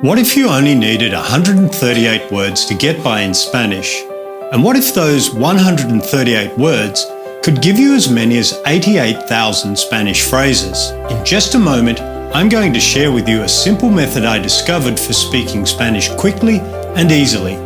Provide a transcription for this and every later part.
What if you only needed 138 words to get by in Spanish? And what if those 138 words could give you as many as 88,000 Spanish phrases? In just a moment, I'm going to share with you a simple method I discovered for speaking Spanish quickly and easily.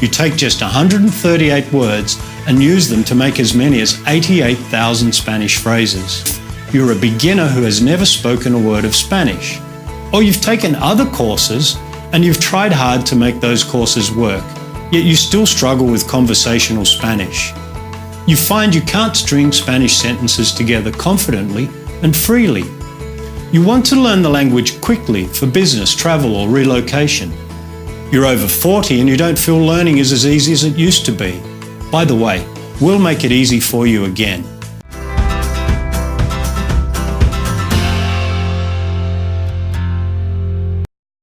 You take just 138 words and use them to make as many as 88,000 Spanish phrases. You're a beginner who has never spoken a word of Spanish. Or you've taken other courses and you've tried hard to make those courses work, yet you still struggle with conversational Spanish. You find you can't string Spanish sentences together confidently and freely. You want to learn the language quickly for business, travel, or relocation. You're over 40 and you don't feel learning is as easy as it used to be. By the way, we'll make it easy for you again.